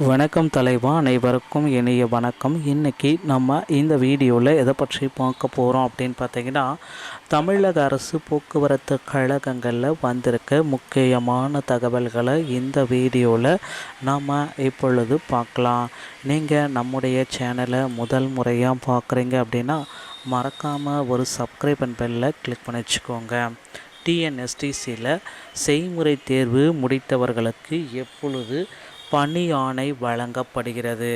வணக்கம் தலைவா, அனைவருக்கும் இனிய வணக்கம். இன்றைக்கி நம்ம இந்த வீடியோவில் எதை பற்றி பார்க்க போகிறோம் அப்படின்னு பார்த்தீங்கன்னா, தமிழக அரசு போக்குவரத்து கழகங்களில் வந்திருக்க முக்கியமான தகவல்களை இந்த வீடியோவில் நாம் இப்பொழுது பார்க்கலாம். நீங்கள் நம்முடைய சேனலை முதல் முறையாக பார்க்குறீங்க அப்படின்னா மறக்காமல் ஒரு சப்ஸ்கிரைப் அண்ட் பெல்லில் கிளிக் பண்ணி வச்சுக்கோங்க. டிஎன்எஸ்டிசியில் செய்முறை தேர்வு முடித்தவர்களுக்கு எப்பொழுது பணி ஆணை வழங்கப்படுகிறது?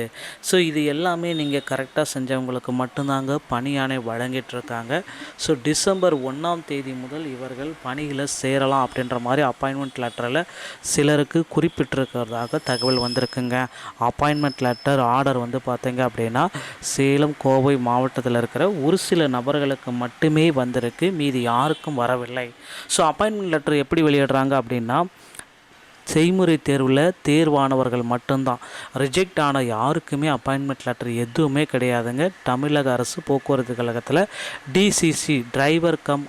ஸோ இது எல்லாமே நீங்கள் கரெக்டாக செஞ்சவங்களுக்கு மட்டும்தாங்க பணி ஆணை வழங்கிட்டுருக்காங்க. ஸோ டிசம்பர் 1ஆம் தேதி முதல் இவர்கள் பணியில் சேரலாம் அப்படின்ற மாதிரி அப்பாயின்மெண்ட் லெட்டரில் சிலருக்கு குறிப்பிட்டிருக்கிறதாக தகவல் வந்திருக்குங்க. அப்பாயின்மெண்ட் லெட்டர் ஆர்டர் பார்த்தீங்க அப்படின்னா சேலம், கோவை மாவட்டத்தில் இருக்கிற ஒரு சில நபர்களுக்கு மட்டுமே வந்திருக்கு, மீதி யாருக்கும் வரவில்லை. ஸோ அப்பாயின்மெண்ட் லெட்டர் எப்படி வெளியிடுறாங்க அப்படின்னா, செய்முறை தேர்வில் தேர்வானவர்கள் மட்டும்தான். ரிஜெக்ட் ஆன யாருக்குமே அப்பாயின்மெண்ட் லெட்டர் எதுவுமே கிடையாதுங்க. தமிழக அரசு போக்குவரத்து கழகத்தில் டிசிசி டிரைவர் கம்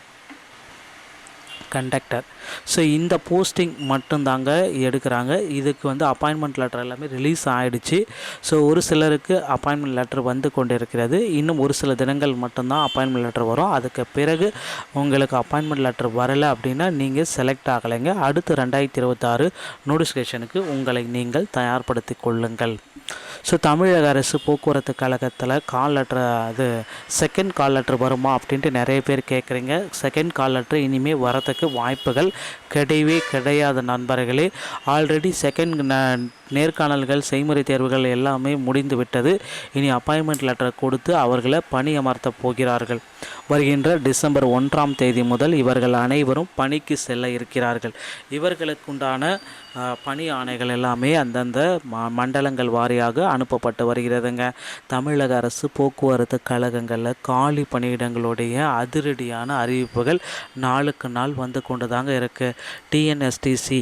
கண்டக்டர், ஸோ இந்த போஸ்டிங் மட்டும்தாங்க எடுக்கிறாங்க. இதுக்கு அப்பாயின்மெண்ட் லெட்டர் எல்லாமே ரிலீஸ் ஆகிடுச்சு. ஸோ ஒரு சிலருக்கு அப்பாயின்மெண்ட் லெட்டர் வந்து கொண்டு இருக்கிறது. இன்னும் ஒரு சில தினங்கள் மட்டும்தான் அப்பாயின்மெண்ட் லெட்டர் வரும். அதுக்கு பிறகு உங்களுக்கு அப்பாயின்மெண்ட் லெட்டர் வரலை அப்படின்னா நீங்கள் செலக்ட் ஆகலைங்க. அடுத்து 2026 நோட்டிஃபிகேஷனுக்கு உங்களை நீங்கள் தயார்படுத்தி கொள்ளுங்கள். ஸோ தமிழக அரசு போக்குவரத்து கழகத்தில் கால் லெட்டர், அது செகண்ட் கால் லெட்டர் வருமா அப்படின்ட்டு நிறைய பேர் கேட்குறீங்க. செகண்ட் கால் லெட்டர் இனிமேல் வரத்துக்கு வாய்ப்புகள் கிடையவே கிடையாத நண்பர்களே. ஆல்ரெடி செகண்ட் நேர்காணல்கள், செய்முறை தேர்வுகள் எல்லாமே முடிந்து விட்டது. இனி அப்பாயின்மெண்ட் லெட்டர் கொடுத்து அவர்களை பணி அமர்த்த போகிறார்கள். வருகின்ற டிசம்பர் 1ஆம் தேதி முதல் இவர்கள் அனைவரும் பணிக்கு செல்ல இருக்கிறார்கள். இவர்களுக்குண்டான பணி ஆணைகள் எல்லாமே அந்தந்த மண்டலங்கள் வாரியாக அனுப்பப்பட்டு வருகிறதுங்க. தமிழக அரசு போக்குவரத்து கழகங்களில் காலி பணியிடங்களுடைய அதிரடியான அறிவிப்புகள் நாளுக்கு நாள் வந்து கொண்டு தாங்க இருக்குது. டிஎன்எஸ்டிசி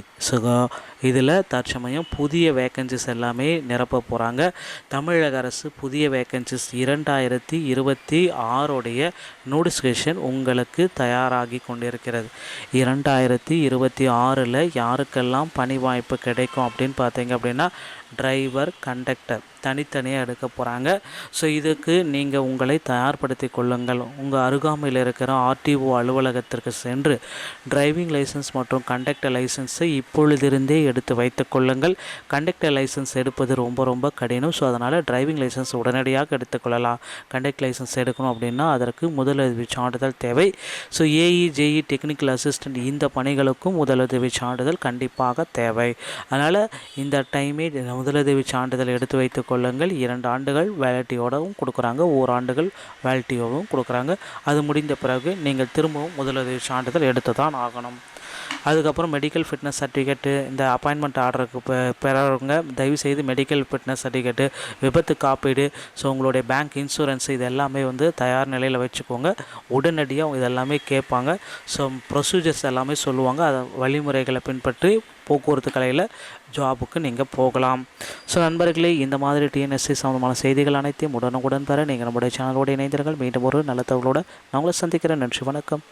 இதில் தற்சமயம் புதிய வேக்கன்சிஸ் எல்லாமே நிரப்ப போகிறாங்க. தமிழக அரசு புதிய வேக்கன்சிஸ் 2026 நோட்டிஃபிகேஷன் உங்களுக்கு தயாராகி கொண்டிருக்கிறது. 2026 யாருக்கெல்லாம் பணி வாய்ப்பு கிடைக்கும் அப்படின்னு பார்த்தீங்க அப்படின்னா, டிரைவர், கண்டக்டர் தனித்தனியாக எடுக்க போகிறாங்க. ஸோ இதுக்கு நீங்கள் உங்களை தயார்படுத்தி கொள்ளுங்கள். உங்கள் அருகாமையில் இருக்கிற ஆர்டிஓ அலுவலகத்திற்கு சென்று டிரைவிங் லைசன்ஸ் மற்றும் கண்டக்டர் லைசன்ஸை இப்பொழுதிருந்தே எடுத்து வைத்து கொள்ளுங்கள். கண்டக்டர் லைசன்ஸ் எடுப்பது ரொம்ப ரொம்ப கடினம். ஸோ அதனால் டிரைவிங் லைசன்ஸ் உடனடியாக எடுத்துக்கொள்ளலாம். கண்டக்டர் லைசன்ஸ் எடுக்கணும் அப்படின்னா அதற்கு முதலுதவி சான்றிதழ் தேவை. So AE, JE, technical assistant இந்த பணிகளுக்கும் முதலுதவி சான்றிதழ் கண்டிப்பாக தேவை. அதனால் இந்த டைமே முதலுதவி சான்றிதழ் எடுத்து வைத்து கொள்ளுங்கள். 2 ஆண்டுகள் வேலிட்டியோடவும் கொடுக்குறாங்க, 1 ஆண்டுகள் வேலிட்டியோடவும் கொடுக்குறாங்க. அது முடிந்த பிறகு நீங்கள் திரும்பவும் முதலுதவி சான்றிதழ் எடுத்து தான் ஆகணும். அதுக்கப்புறம் மெடிக்கல் ஃபிட்னஸ் சர்டிஃபிகேட்டு, இந்த அப்பாயின்மெண்ட் ஆர்டருக்கு பெறவங்க தயவுசெய்து மெடிக்கல் ஃபிட்னஸ் சர்டிஃபிகேட்டு, விபத்து காப்பீடு, ஸோ உங்களுடைய பேங்க் இன்சூரன்ஸ் இது எல்லாமே தயார் நிலையில் வச்சுக்கோங்க. உடனடியாக இதெல்லாமே கேட்பாங்க. ஸோ ப்ரொசீஜர்ஸ் எல்லாமே சொல்லுவாங்க. அதை வழிமுறைகளை பின்பற்றி போக்குவரத்து கலையில் ஜாபுக்கு நீங்கள் போகலாம். ஸோ நண்பர்களே, இந்த மாதிரி டிஎன்எஸ்சி சம்பந்தமான செய்திகள் அனைத்தையும் உடனுக்குடன் பெற நீங்கள் நம்முடைய சேனலோடு இணைந்தீர்கள். மீண்டும் ஒரு நல்ல தகவலோடு நான் உங்களை சந்திக்கிறேன். நன்றி, வணக்கம்.